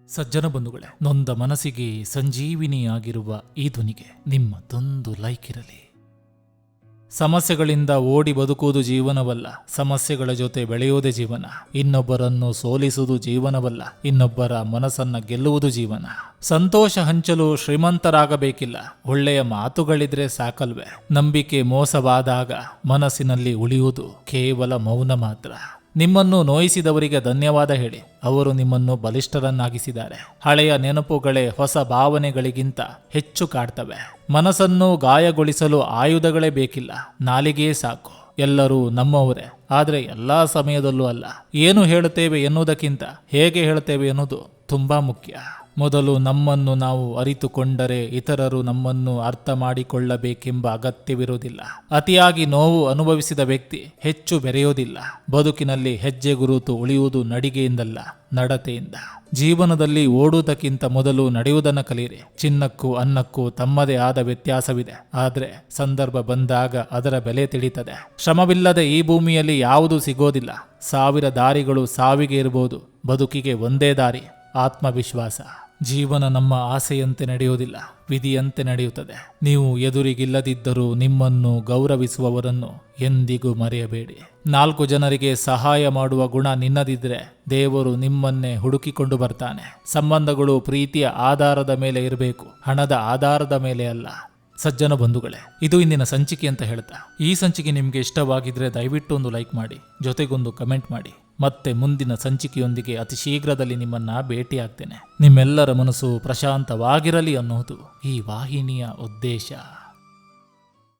ಸಜ್ಜನ ಬಂಧುಗಳೇ, ನೊಂದ ಮನಸ್ಸಿಗೆ ಸಂಜೀವಿನಿಯಾಗಿರುವ ಈ ಧ್ವನಿಗೆ ನಿಮ್ಮದೊಂದು ಲೈಕ್ ಇರಲಿ. ಸಮಸ್ಯೆಗಳಿಂದ ಓಡಿ ಬದುಕುವುದು ಜೀವನವಲ್ಲ, ಸಮಸ್ಯೆಗಳ ಜೊತೆ ಬೆಳೆಯುವುದೇ ಜೀವನ. ಇನ್ನೊಬ್ಬರನ್ನು ಸೋಲಿಸುವುದು ಜೀವನವಲ್ಲ, ಇನ್ನೊಬ್ಬರ ಮನಸ್ಸನ್ನ ಗೆಲ್ಲುವುದು ಜೀವನ. ಸಂತೋಷ ಹಂಚಲು ಶ್ರೀಮಂತರಾಗಬೇಕಿಲ್ಲ, ಒಳ್ಳೆಯ ಮಾತುಗಳಿದ್ರೆ ಸಾಕಲ್ವೇ. ನಂಬಿಕೆ ಮೋಸವಾದಾಗ ಮನಸ್ಸಿನಲ್ಲಿ ಉಳಿಯುವುದು ಕೇವಲ ಮೌನ ಮಾತ್ರ. ನಿಮ್ಮನ್ನು ನೋಯಿಸಿದವರಿಗೆ ಧನ್ಯವಾದ ಹೇಳಿ, ಅವರು ನಿಮ್ಮನ್ನು ಬಲಿಷ್ಠರನ್ನಾಗಿಸಿದ್ದಾರೆ. ಹಳೆಯ ನೆನಪುಗಳೇ ಹೊಸ ಭಾವನೆಗಳಿಗಿಂತ ಹೆಚ್ಚು ಕಾಡ್ತವೆ. ಮನಸ್ಸನ್ನು ಗಾಯಗೊಳಿಸಲು ಆಯುಧಗಳೇ ಬೇಕಿಲ್ಲ, ನಾಲಿಗೆಯೇ ಸಾಕು. ಎಲ್ಲರೂ ನಮ್ಮವರೇ, ಆದರೆ ಎಲ್ಲಾ ಸಮಯದಲ್ಲೂ ಅಲ್ಲ. ಏನು ಹೇಳುತ್ತೇವೆ ಎನ್ನುವುದಕ್ಕಿಂತ ಹೇಗೆ ಹೇಳುತ್ತೇವೆ ಎನ್ನುವುದು ತುಂಬಾ ಮುಖ್ಯ. ಮೊದಲು ನಮ್ಮನ್ನು ನಾವು ಅರಿತುಕೊಂಡರೆ ಇತರರು ನಮ್ಮನ್ನು ಅರ್ಥ ಮಾಡಿಕೊಳ್ಳಬೇಕೆಂಬ ಅಗತ್ಯವಿರುವುದಿಲ್ಲ. ಅತಿಯಾಗಿ ನೋವು ಅನುಭವಿಸಿದ ವ್ಯಕ್ತಿ ಹೆಚ್ಚು ಬೆರೆಯೋದಿಲ್ಲ. ಬದುಕಿನಲ್ಲಿ ಹೆಜ್ಜೆ ಗುರುತು ಉಳಿಯುವುದು ನಡಿಗೆಯಿಂದಲ್ಲ, ನಡತೆಯಿಂದ. ಜೀವನದಲ್ಲಿ ಓಡುವುದಕ್ಕಿಂತ ಮೊದಲು ನಡೆಯುವುದನ್ನು ಕಲಿಯಿರಿ. ಚಿನ್ನಕ್ಕೂ ಅನ್ನಕ್ಕೂ ತಮ್ಮದೇ ಆದ ವ್ಯತ್ಯಾಸವಿದೆ, ಆದರೆ ಸಂದರ್ಭ ಬಂದಾಗ ಅದರ ಬೆಲೆ ತಿಳಿತದೆ. ಶ್ರಮವಿಲ್ಲದೆ ಈ ಭೂಮಿಯಲ್ಲಿ ಯಾವುದೂ ಸಿಗೋದಿಲ್ಲ. 1000 ದಾರಿಗಳು ಸಾವಿಗೆ ಇರಬಹುದು, ಬದುಕಿಗೆ ಒಂದೇ ದಾರಿ, ಆತ್ಮವಿಶ್ವಾಸ. ಜೀವನ ನಮ್ಮ ಆಸೆಯಂತೆ ನಡೆಯುವುದಿಲ್ಲ, ವಿಧಿಯಂತೆ ನಡೆಯುತ್ತದೆ. ನೀವು ಎದುರಿಗಿಲ್ಲದಿದ್ದರೂ ನಿಮ್ಮನ್ನು ಗೌರವಿಸುವವರನ್ನು ಎಂದಿಗೂ ಮರೆಯಬೇಡಿ. 4 ಜನರಿಗೆ ಸಹಾಯ ಮಾಡುವ ಗುಣ ನಿನ್ನದಿದ್ರೆ ದೇವರು ನಿಮ್ಮನ್ನೇ ಹುಡುಕಿಕೊಂಡು ಬರ್ತಾನೆ. ಸಂಬಂಧಗಳು ಪ್ರೀತಿಯ ಆಧಾರದ ಮೇಲೆ ಇರಬೇಕು, ಹಣದ ಆಧಾರದ ಮೇಲೆ ಅಲ್ಲ. ಸಜ್ಜನ ಬಂಧುಗಳೇ, ಇದು ಇಂದಿನ ಸಂಚಿಕೆ ಅಂತ ಹೇಳ್ತಾ, ಈ ಸಂಚಿಕೆ ನಿಮಗೆ ಇಷ್ಟವಾಗಿದ್ರೆ ದಯವಿಟ್ಟು ಒಂದು ಲೈಕ್ ಮಾಡಿ, ಜೊತೆಗೊಂದು ಕಮೆಂಟ್ ಮಾಡಿ. ಮತ್ತೆ ಮುಂದಿನ ಸಂಚಿಕೆಯೊಂದಿಗೆ ಅತಿ ಶೀಘ್ರದಲ್ಲಿ ನಿಮ್ಮನ್ನ ಭೇಟಿಯಾಗ್ತೇನೆ. ನಿಮ್ಮೆಲ್ಲರ ಮನಸ್ಸು ಪ್ರಶಾಂತವಾಗಿರಲಿ ಅನ್ನೋದು ಈ ವಾಹಿನಿಯ ಉದ್ದೇಶ.